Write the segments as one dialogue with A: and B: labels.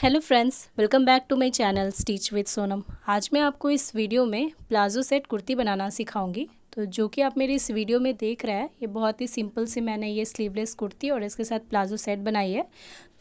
A: Hello friends, welcome back to my channel stitch with Sonam. आज मैं आपको इस वीडियो में प्लाजो सेट कुर्ती बनाना सिखाऊंगी। तो जो कि आप मेरी इस वीडियो में देख रहे हैं, ये बहुत ही सिंपल से मैंने ये स्लीवलेस कुर्ती और इसके साथ प्लाजो सेट बनाई है।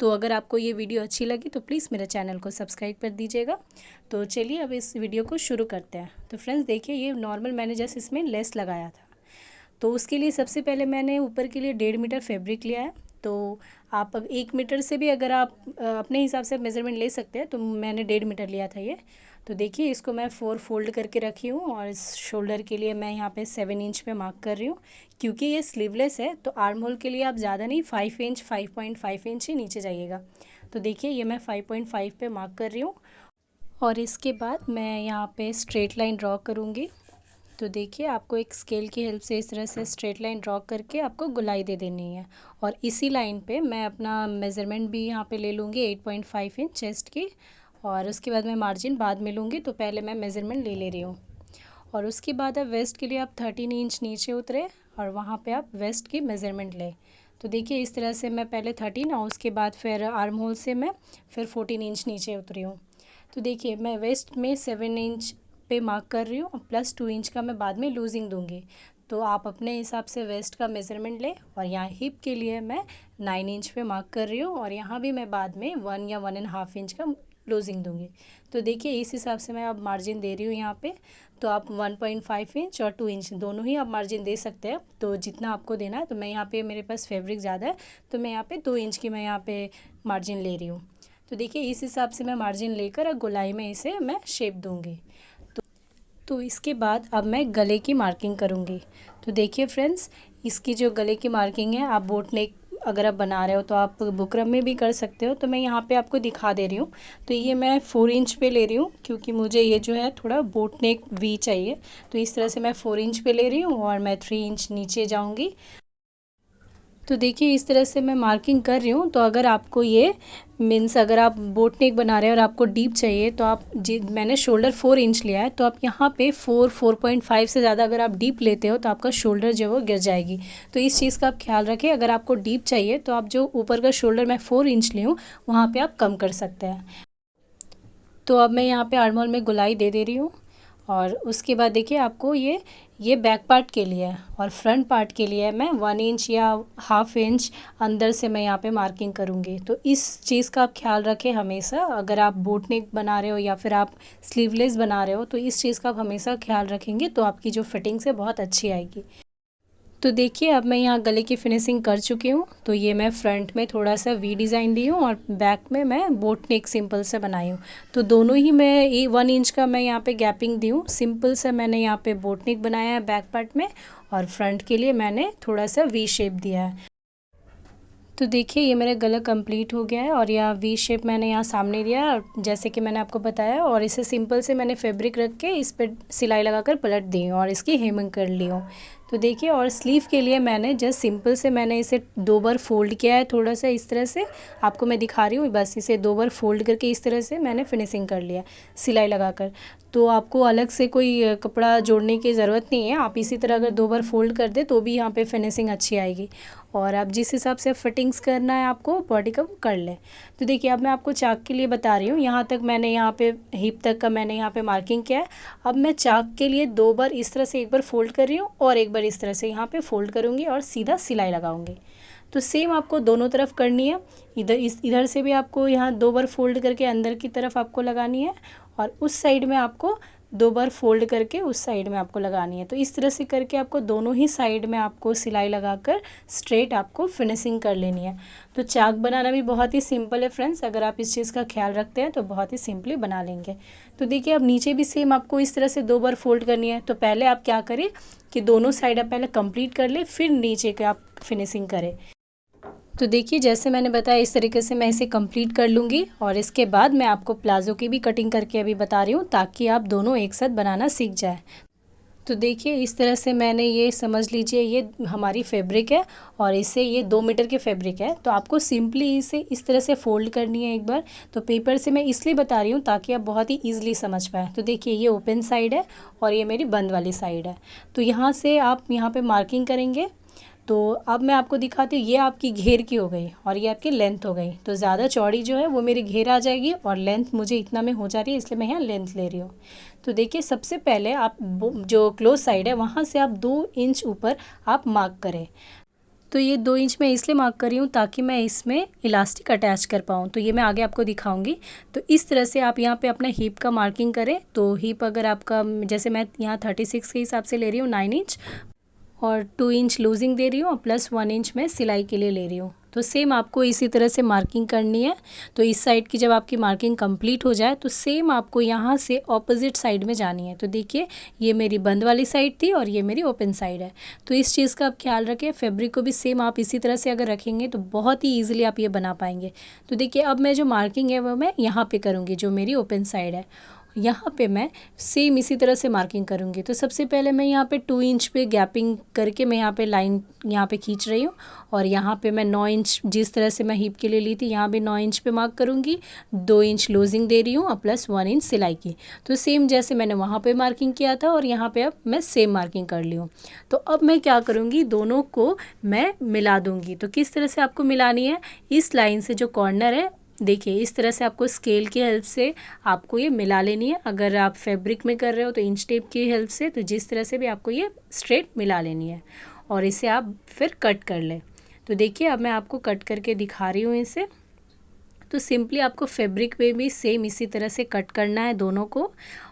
A: तो अगर आपको ये वीडियो अच्छी लगी तो प्लीज़ मेरे चैनल को सब्सक्राइब कर दीजिएगा। तो चलिए अब इस वीडियो को शुरू करते हैं। तो फ्रेंड्स देखिए, ये नॉर्मल मैंने जैसे इसमें लेस लगाया था, तो उसके लिए सबसे पहले मैंने ऊपर के लिए 1.5 मीटर फैब्रिक लिया है। तो आप अब 1 मीटर से भी अगर आप अपने हिसाब से मेज़रमेंट ले सकते हैं, तो मैंने 1.5 मीटर लिया था ये। तो देखिए, इसको मैं 4 फोल्ड करके रखी हूँ और इस शोल्डर के लिए मैं यहाँ पे 7 इंच पे मार्क कर रही हूँ। क्योंकि ये स्लीवलेस है तो आर्म होल के लिए आप ज़्यादा नहीं, 5 इंच 5.5 इंच ही नीचे जाइएगा। तो देखिए, ये मैं 5.5 पे मार्क कर रही हूँ और इसके बाद मैं यहाँ पे स्ट्रेट लाइन ड्रॉ करूँगी। तो देखिए, आपको एक स्केल की हेल्प से इस तरह से स्ट्रेट लाइन ड्रॉ करके आपको गोलाई दे देनी है। और इसी लाइन पे मैं अपना मेज़रमेंट भी यहाँ पे ले लूँगी 8.5 इंच चेस्ट की। और उसके बाद मैं मार्जिन बाद में लूँगी, तो पहले मैं मेज़रमेंट ले रही हूँ। और उसके बाद अब वेस्ट के लिए आप 13 इंच नीचे उतरे और वहाँ पे आप वेस्ट की मेज़रमेंट लें। तो देखिए, इस तरह से मैं पहले 13 और उसके बाद फिर आर्म होल से मैं फिर 14 इंच नीचे उतरी हूँ। तो देखिए, मैं वेस्ट में 7 इंच पे मार्क कर रही हूँ और प्लस 2 इंच का मैं बाद में लूजिंग दूँगी। तो आप अपने हिसाब से वेस्ट का मेज़रमेंट लें। और यहाँ हिप के लिए मैं 9 इंच पे मार्क कर रही हूँ और यहाँ भी मैं बाद में 1 या 1.5 इंच का लूजिंग दूँगी। तो देखिए, इस हिसाब से मैं अब मार्जिन दे रही हूँ यहाँ पे। तो आप 1.5 इंच और 2 इंच दोनों ही आप मार्जिन दे सकते हैं, तो जितना आपको देना है। तो मैं यहाँ पे, मेरे पास फैब्रिक ज़्यादा है तो मैं यहाँ पे 2 इंच की मैं यहाँ पे मार्जिन ले रही हूँ। तो देखिए, इस हिसाब से मैं मार्जिन लेकर गोलाई में इसे मैं शेप दूँगी। तो इसके बाद अब मैं गले की मार्किंग करूँगी। तो देखिए फ्रेंड्स, इसकी जो गले की मार्किंग है, आप बोट नेक अगर आप बना रहे हो तो आप बुकरम में भी कर सकते हो। तो मैं यहाँ पे आपको दिखा दे रही हूँ। तो ये मैं 4 इंच पे ले रही हूँ क्योंकि मुझे ये जो है थोड़ा बोट नेक वी चाहिए। तो इस तरह से मैं 4 इंच पे ले रही हूँ और मैं 3 इंच नीचे जाऊँगी। तो देखिए, इस तरह से मैं मार्किंग कर रही हूँ। तो अगर आपको ये मीन्स अगर आप बोट नेक बना रहे हैं और आपको डीप चाहिए तो आप मैंने शोल्डर 4 इंच लिया है, तो आप यहाँ पे 4.5 से ज़्यादा अगर आप डीप लेते हो तो आपका शोल्डर जो है वो गिर जाएगी। तो इस चीज़ का आप ख्याल रखें। अगर आपको डीप चाहिए तो आप जो ऊपर का शोल्डर मैं 4 इंच ली हूँ वहाँ पर आप कम कर सकते हैं। तो अब मैं यहाँ पे आर्म होल में गोलाई दे दे रही हूँ। और उसके बाद देखिए, आपको ये बैक पार्ट के लिए है और फ्रंट पार्ट के लिए मैं 1 इंच या हाफ इंच अंदर से मैं यहाँ पे मार्किंग करूँगी। तो इस चीज़ का आप ख्याल रखें हमेशा। अगर आप बोट नेक बना रहे हो या फिर आप स्लीवलेस बना रहे हो तो इस चीज़ का आप हमेशा ख्याल रखेंगे, तो आपकी जो फिटिंग्स है बहुत अच्छी आएगी। तो देखिए, अब मैं यहाँ गले की फिनिशिंग कर चुकी हूँ। तो ये मैं फ्रंट में थोड़ा सा वी डिज़ाइन दी हूँ और बैक में मैं बोट नेक सिंपल से बनाई हूँ। तो दोनों ही मैं 1 इंच का मैं यहाँ पे गैपिंग दी हूँ। सिंपल से मैंने यहाँ पे बोट नेक बनाया है बैक पार्ट में और फ्रंट के लिए मैंने थोड़ा सा वी शेप दिया है। तो देखिए, ये मेरा गला कंप्लीट हो गया है और यह वी शेप मैंने यहाँ सामने दिया है, और जैसे कि मैंने आपको बताया। और इसे सिंपल से मैंने फैब्रिक रख के इस पर सिलाई लगाकर पलट दी हूँ और इसकी हेमिंग कर ली हूँ। तो देखिए, और स्लीव के लिए मैंने जस्ट सिंपल से मैंने इसे 2 बार फोल्ड किया है, थोड़ा सा इस तरह से आपको मैं दिखा रही हूँ। बस इसे 2 बार फोल्ड करके इस तरह से मैंने फिनिशिंग कर लिया सिलाई लगाकर। तो आपको अलग से कोई कपड़ा जोड़ने की ज़रूरत नहीं है। आप इसी तरह अगर 2 बार फोल्ड कर दे तो भी यहाँ पे फिनिशिंग अच्छी आएगी। और आप जिस हिसाब से फिटिंग्स करना है आपको बॉडी का, वो कर लें। तो देखिए, अब मैं आपको चाक के लिए बता रही हूँ। यहाँ तक मैंने यहाँ पे हिप तक का मैंने यहाँ पे मार्किंग किया है। अब मैं चाक के लिए 2 बार इस तरह से एक बार फोल्ड कर रही हूँ और एक बार इस तरह से यहाँ पे फोल्ड करूँगी और सीधा सिलाई लगाऊंगी। तो सेम आपको दोनों तरफ करनी है। इधर से भी आपको यहाँ 2 बार फोल्ड करके अंदर की तरफ आपको लगानी है और उस साइड में आपको 2 बार फोल्ड करके उस साइड में आपको लगानी है। तो इस तरह से करके आपको दोनों ही साइड में आपको सिलाई लगाकर स्ट्रेट आपको फिनिशिंग कर लेनी है। तो चाक बनाना भी बहुत ही सिंपल है फ्रेंड्स। अगर आप इस चीज़ का ख्याल रखते हैं तो बहुत ही सिंपली बना लेंगे। तो देखिए, अब नीचे भी सेम आपको इस तरह से 2 बार फोल्ड करनी है। तो पहले आप क्या करें कि दोनों साइड आप पहले कंप्लीट कर ले, फिर नीचे के आप फिनिशिंग करें। तो देखिए, जैसे मैंने बताया इस तरीके से मैं इसे कंप्लीट कर लूँगी और इसके बाद मैं आपको प्लाज़ो की भी कटिंग करके अभी बता रही हूँ, ताकि आप दोनों एक साथ बनाना सीख जाए। तो देखिए, इस तरह से मैंने ये समझ लीजिए ये हमारी फैब्रिक है और इसे ये 2 मीटर की फैब्रिक है। तो आपको सिंपली इसे इस तरह से फोल्ड करनी है एक बार। तो पेपर से मैं इसलिए बता रही हूँ ताकि आप बहुत ही ईजिली समझ पाएँ। तो देखिए, ये ओपन साइड है और ये मेरी बंद वाली साइड है। तो यहाँ से आप यहाँ पे मार्किंग करेंगे। तो अब मैं आपको दिखाती हूँ, ये आपकी घेर की हो गई और ये आपकी लेंथ हो गई। तो ज़्यादा चौड़ी जो है वो मेरी घेर आ जाएगी और लेंथ मुझे इतना में हो जा रही है, इसलिए मैं यहाँ लेंथ ले रही हूँ। तो देखिए सबसे पहले आप जो क्लोज साइड है वहाँ से आप 2 इंच ऊपर आप मार्क करें। तो ये 2 इंच मैं इसलिए मार्क कर रही हूँ ताकि मैं इसमें इलास्टिक अटैच कर पाऊँ। तो ये मैं आगे आपको दिखाऊंगी। तो इस तरह से आप यहाँ पे अपना हिप का मार्किंग करें। तो हिप अगर आपका, जैसे मैं यहाँ 36 के हिसाब से ले रही हूँ 9 इंच, और 2 इंच लूजिंग दे रही हूँ और प्लस 1 इंच मैं सिलाई के लिए ले रही हूँ। तो सेम आपको इसी तरह से मार्किंग करनी है। तो इस साइड की जब आपकी मार्किंग कंप्लीट हो जाए तो सेम आपको यहाँ से ऑपोजिट साइड में जानी है। तो देखिए ये मेरी बंद वाली साइड थी और ये मेरी ओपन साइड है। तो इस चीज़ का आप ख्याल रखें। फैब्रिक को भी सेम आप इसी तरह से अगर रखेंगे तो बहुत ही ईजिली आप ये बना पाएंगे। तो देखिए अब मैं जो मार्किंग है वो मैं यहाँ पर करूँगी, जो मेरी ओपन साइड है यहाँ पे मैं सेम इसी तरह से मार्किंग करूँगी। तो सबसे पहले मैं यहाँ पे 2 इंच पे गैपिंग करके मैं यहाँ पे लाइन यहाँ पे खींच रही हूँ और यहाँ पे मैं 9 इंच, जिस तरह से मैं हिप के लिए ली थी, यहाँ भी 9 इंच पे मार्क करूँगी। 2 इंच लूजिंग दे रही हूँ और प्लस 1 इंच सिलाई की। तो सेम जैसे मैंने वहाँ पे मार्किंग किया था और यहाँ पे अब मैं सेम मार्किंग कर ली हूँ। तो अब मैं क्या करूँगी, दोनों को मैं मिला दूँगी। तो किस तरह से आपको मिलानी है, इस लाइन से जो कॉर्नर है, देखिए इस तरह से आपको स्केल की हेल्प से आपको ये मिला लेनी है। अगर आप फैब्रिक में कर रहे हो तो इंच टेप की हेल्प से, तो जिस तरह से भी आपको ये स्ट्रेट मिला लेनी है और इसे आप फिर कट कर लें। तो देखिए अब मैं आपको कट करके दिखा रही हूँ इसे। तो सिंपली आपको फैब्रिक पे भी सेम इसी तरह से कट करना है दोनों को।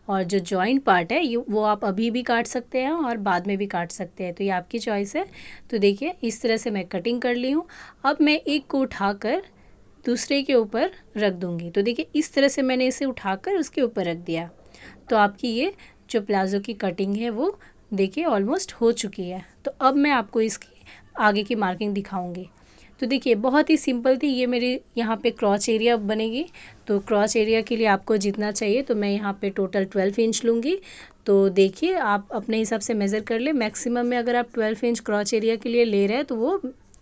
A: और जो जॉइंट पार्ट है वो आप अभी भी काट सकते हैं और बाद में भी काट सकते हैं, तो ये आपकी चॉइस है। तो देखिए इस तरह से मैं कटिंग कर ली हूँ। अब मैं एक को उठाकर दूसरे के ऊपर रख दूंगी। तो देखिए इस तरह से मैंने इसे उठाकर उसके ऊपर रख दिया। तो आपकी ये जो प्लाज़ो की कटिंग है वो देखिए ऑलमोस्ट हो चुकी है। तो अब मैं आपको इसकी आगे की मार्किंग दिखाऊंगी। तो देखिए बहुत ही सिंपल थी। ये मेरे यहाँ पे क्रॉच एरिया बनेगी। तो क्रॉच एरिया के लिए आपको जितना चाहिए, तो मैं यहाँ पे टोटल 12 इंच लूँगी। तो देखिए आप अपने हिसाब से मेज़र कर ले। मैक्सिमम में अगर आप 12 इंच क्रॉच एरिया के लिए ले रहे हैं तो वो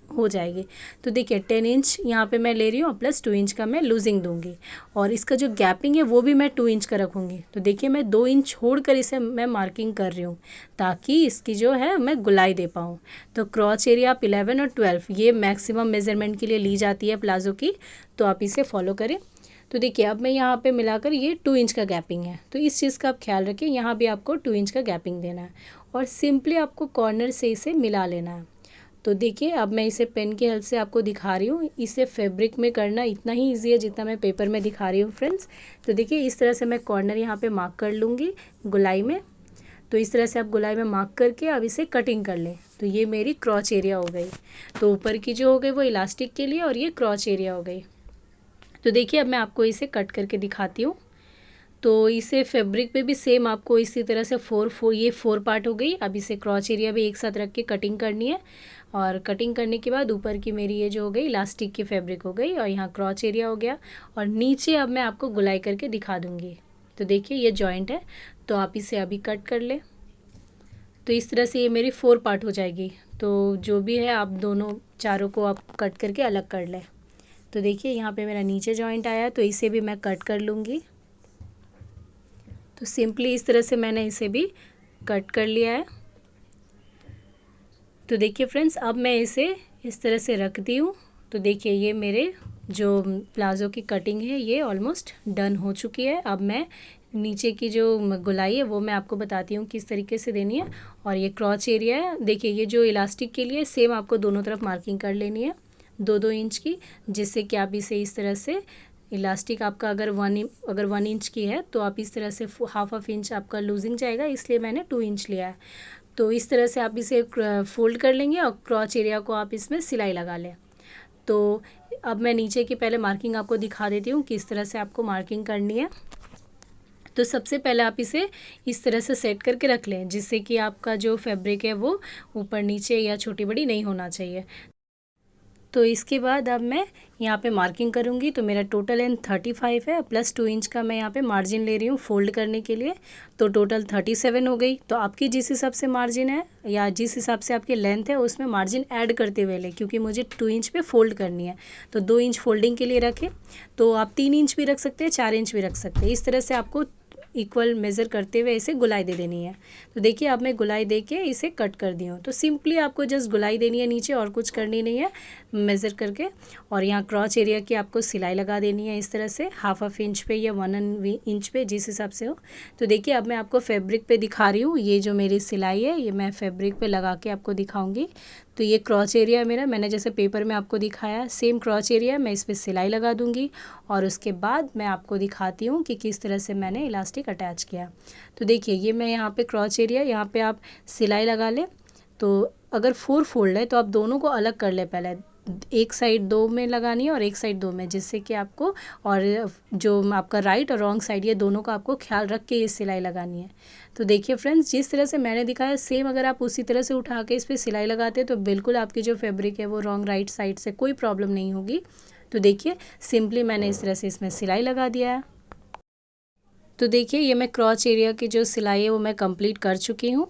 A: हो जाएगी। तो देखिए 10 इंच यहाँ पे मैं ले रही हूँ और प्लस 2 इंच का मैं लूजिंग दूंगी और इसका जो गैपिंग है वो भी मैं 2 इंच का रखूँगी। तो देखिए मैं 2 इंच छोड़कर इसे मैं मार्किंग कर रही हूँ ताकि इसकी जो है मैं गुलाई दे पाऊँ। तो क्रॉच एरिया आप 11 और 12 ये मैक्सिमम मेज़रमेंट के लिए ली जाती है प्लाज़ो की, तो आप इसे फॉलो करें। तो देखिए अब मैं यहाँ पे मिलाकर ये 2 इंच का गैपिंग है। तो इस चीज़ का आप ख्याल रखें, यहाँ भी आपको 2 इंच का गैपिंग देना है और सिंपली आपको कॉर्नर से इसे मिला लेना है। तो देखिए अब मैं इसे पेन की हेल्प से आपको दिखा रही हूँ। इसे फैब्रिक में करना इतना ही ईजी है जितना मैं पेपर में दिखा रही हूँ फ्रेंड्स। तो देखिए इस तरह से मैं कॉर्नर यहाँ पे मार्क कर लूँगी गुलाई में। तो इस तरह से आप गुलाई में मार्क करके अब इसे कटिंग कर लें। तो ये मेरी क्रॉच एरिया हो गई। तो ऊपर की जो हो गई वो इलास्टिक के लिए और ये क्रॉच एरिया हो गई। तो देखिए अब मैं आपको इसे कट करके दिखाती हूँ। तो इसे फैब्रिक पे भी सेम आपको इसी तरह से ये 4 पार्ट हो गई। अब इसे क्रॉच एरिया भी एक साथ रख के कटिंग करनी है और कटिंग करने के बाद ऊपर की मेरी ये जो हो गई इलास्टिक की फैब्रिक हो गई और यहाँ क्रॉच एरिया हो गया और नीचे अब मैं आपको गुलाई करके दिखा दूँगी। तो देखिए ये जॉइंट है, तो आप इसे अभी कट कर ले। तो इस तरह से ये मेरी 4 पार्ट हो जाएगी। तो जो भी है आप दोनों चारों को आप कट करके अलग कर लें। तो देखिए यहाँ पे मेरा नीचे जॉइंट आया है, तो इसे भी मैं कट कर लूँगी। तो सिंपली इस तरह से मैंने इसे भी कट कर लिया है। तो देखिए फ्रेंड्स अब मैं इसे इस तरह से रखती हूँ। तो देखिए ये मेरे जो प्लाज़ो की कटिंग है ये ऑलमोस्ट डन हो चुकी है। अब मैं नीचे की जो गुलाई है वो मैं आपको बताती हूँ किस तरीके से देनी है। और ये क्रॉच एरिया है, देखिए ये जो इलास्टिक के लिए सेम आपको दोनों तरफ मार्किंग कर लेनी है 2-2 इंच की, जिससे कि आप इसे इस तरह से इलास्टिक आपका अगर 1 इंच की है तो आप इस तरह से हाफ इंच आपका लूजिंग जाएगा, इसलिए मैंने 2 इंच लिया है। तो इस तरह से आप इसे फोल्ड कर लेंगे और क्रॉच एरिया को आप इसमें सिलाई लगा लें। तो अब मैं नीचे की पहले मार्किंग आपको दिखा देती हूँ किस तरह से आपको मार्किंग करनी है। तो सबसे पहले आप इसे इस तरह से सेट करके रख लें जिससे कि आपका जो फैब्रिक है वो ऊपर नीचे या छोटी बड़ी नहीं होना चाहिए। तो इसके बाद अब मैं यहाँ पे मार्किंग करूँगी। तो मेरा टोटल लेंथ 35 है, प्लस 2 इंच का मैं यहाँ पे मार्जिन ले रही हूँ फोल्ड करने के लिए। तो टोटल 37 हो गई। तो आपकी जिस हिसाब से मार्जिन है या जिस हिसाब से आपकी लेंथ है उसमें मार्जिन ऐड करते हुए लें, क्योंकि मुझे 2 इंच पे फोल्ड करनी है। तो 2 इंच फोल्डिंग के लिए रखें। तो आप 3 इंच भी रख सकते हैं, 4 इंच भी रख सकते हैं। इस तरह से आपको इक्वल मेज़र करते हुए इसे गुलाई दे देनी है। तो देखिए अब मैं गुलाई दे के इसे कट कर दी हूँ। तो सिंपली आपको जस्ट गुलाई देनी है नीचे, और कुछ करनी नहीं है मेज़र करके। और यहाँ क्रॉच एरिया की आपको सिलाई लगा देनी है इस तरह से, हाफ इंच पे या 1 इंच पे, जिस हिसाब से हो। तो देखिए अब मैं आपको फैब्रिक पे दिखा रही हूँ। ये जो मेरी सिलाई है ये मैं फैब्रिक पे लगा के आपको दिखाऊंगी। तो ये क्रॉच एरिया है मेरा, मैंने जैसे पेपर में आपको दिखाया सेम क्रॉच एरिया मैं इस पर सिलाई लगा दूंगी। और उसके बाद मैं आपको दिखाती हूँ कि किस तरह से मैंने इलास्टिक अटैच किया। तो देखिए ये मैं यहाँ पे क्रॉच एरिया, यहाँ पे आप सिलाई लगा लें। तो अगर 4 फोल्ड है तो आप दोनों को अलग कर ले पहले, एक साइड 2 में लगानी है और एक साइड 2 में, जिससे कि आपको, और जो आपका राइट और रॉन्ग साइड ये दोनों का आपको ख्याल रख के ये सिलाई लगानी है। तो देखिए फ्रेंड्स, जिस तरह से मैंने दिखाया सेम अगर आप उसी तरह से उठा के इस पर सिलाई लगाते हैं तो बिल्कुल आपकी जो फैब्रिक है वो रॉन्ग राइट साइड से कोई प्रॉब्लम नहीं होगी। तो देखिए सिंपली मैंने इस तरह से इसमें सिलाई लगा दिया है। तो देखिए ये मैं क्रॉच एरिया की जो सिलाई है वो मैं कंप्लीट कर चुकी हूँ।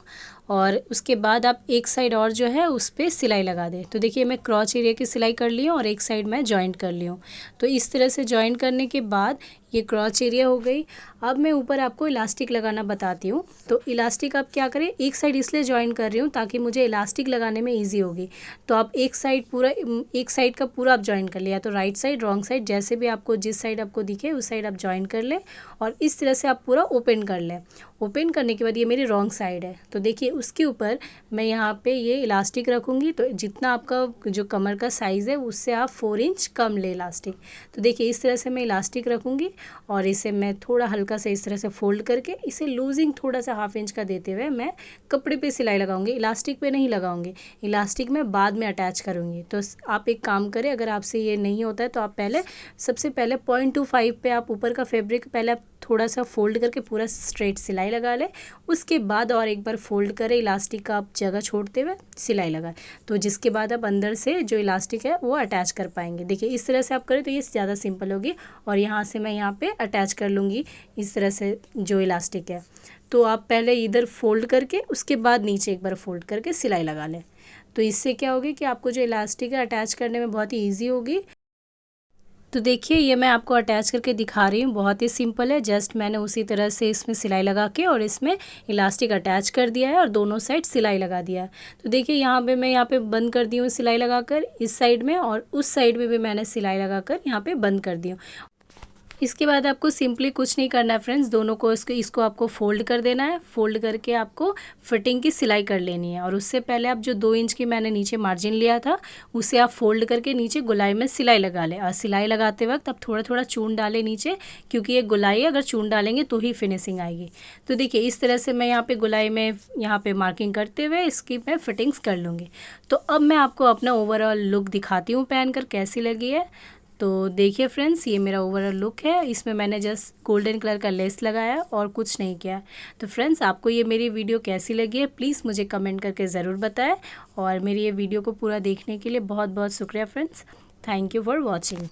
A: और उसके बाद आप एक साइड और जो है उस पर सिलाई लगा दें। तो देखिए मैं क्रॉच एरिया की सिलाई कर ली हूँ और एक साइड मैं जॉइंट कर ली हूँ। तो इस तरह से जॉइंट करने के बाद ये क्रॉच एरिया हो गई। अब मैं ऊपर आपको इलास्टिक लगाना बताती हूँ। तो इलास्टिक आप क्या करें, एक साइड इसलिए जॉइंट कर रही हूँ ताकि मुझे इलास्टिक लगाने में ईजी होगी। तो आप एक साइड का पूरा आप जॉइंट कर लिया, तो राइट साइड रॉन्ग साइड जैसे भी आपको, जिस साइड आपको दिखे उस साइड आप जॉइंट कर लें। और इस तरह से आप पूरा ओपन कर लें। ओपन करने के बाद ये मेरी रॉन्ग साइड है, तो देखिए उसके ऊपर मैं यहाँ पे ये इलास्टिक रखूँगी। तो जितना आपका जो कमर का साइज़ है उससे आप 4 इंच कम ले इलास्टिक। तो देखिए इस तरह से मैं इलास्टिक रखूँगी और इसे मैं थोड़ा हल्का से इस तरह से फोल्ड करके इसे लूजिंग थोड़ा सा ½ इंच का देते हुए मैं कपड़े पे सिलाई लगाऊंगी, इलास्टिक पे नहीं लगाऊंगी। इलास्टिक मैं बाद में अटैच करूँगी। तो आप एक काम करें, अगर आपसे ये नहीं होता है तो आप सबसे पहले 0.25 पे आप ऊपर का फैब्रिक पहले आप थोड़ा सा फोल्ड करके पूरा स्ट्रेट सिलाई लगा लें। उसके बाद और एक बार फोल्ड करें, इलास्टिक का आप जगह छोड़ते हुए सिलाई लगाएं। तो जिसके बाद आप अंदर से जो इलास्टिक है वो अटैच कर पाएंगे। देखिए इस तरह से आप करें तो ये ज़्यादा सिंपल होगी। और यहाँ से मैं यहाँ पे अटैच कर लूँगी इस तरह से जो इलास्टिक है। तो आप पहले इधर फोल्ड करके उसके बाद नीचे एक बार फोल्ड करके सिलाई लगा लें। तो इससे क्या होगी कि आपको जो इलास्टिक है अटैच करने में बहुत ही ईजी होगी। तो देखिए ये मैं आपको अटैच करके दिखा रही हूँ, बहुत ही सिंपल है। जस्ट मैंने उसी तरह से इसमें सिलाई लगा के और इसमें इलास्टिक अटैच कर दिया है और दोनों साइड सिलाई लगा दिया है। तो देखिए यहाँ पे मैं यहाँ पे बंद कर दी हूँ सिलाई लगाकर इस साइड में, और उस साइड में भी मैंने सिलाई लगाकर यहाँ पे बंद कर दी हूँ। इसके बाद आपको सिंपली कुछ नहीं करना है फ्रेंड्स, दोनों को इसको आपको फोल्ड कर देना है। फोल्ड करके आपको फिटिंग की सिलाई कर लेनी है। और उससे पहले आप जो 2 इंच की मैंने नीचे मार्जिन लिया था उसे आप फोल्ड करके नीचे गुलाई में सिलाई लगा लें। और सिलाई लगाते वक्त आप थोड़ा थोड़ा चून डालें नीचे, क्योंकि ये गुलाई अगर चून डालेंगे तो ही फिनिशिंग आएगी। तो देखिए इस तरह से मैं यहाँ पर गुलाई में यहाँ पर मार्किंग करते हुए इसकी मैं फिटिंग्स कर लूँगी। तो अब मैं आपको अपना ओवरऑल लुक दिखाती हूँ पहन कर कैसी लगी है। तो देखिए फ्रेंड्स, ये मेरा ओवरऑल लुक है। इसमें मैंने जस्ट गोल्डन कलर का लेस लगाया और कुछ नहीं किया। तो फ्रेंड्स, आपको ये मेरी वीडियो कैसी लगी है प्लीज़ मुझे कमेंट करके ज़रूर बताएं। और मेरी ये वीडियो को पूरा देखने के लिए बहुत बहुत शुक्रिया friends. Thank you for watching.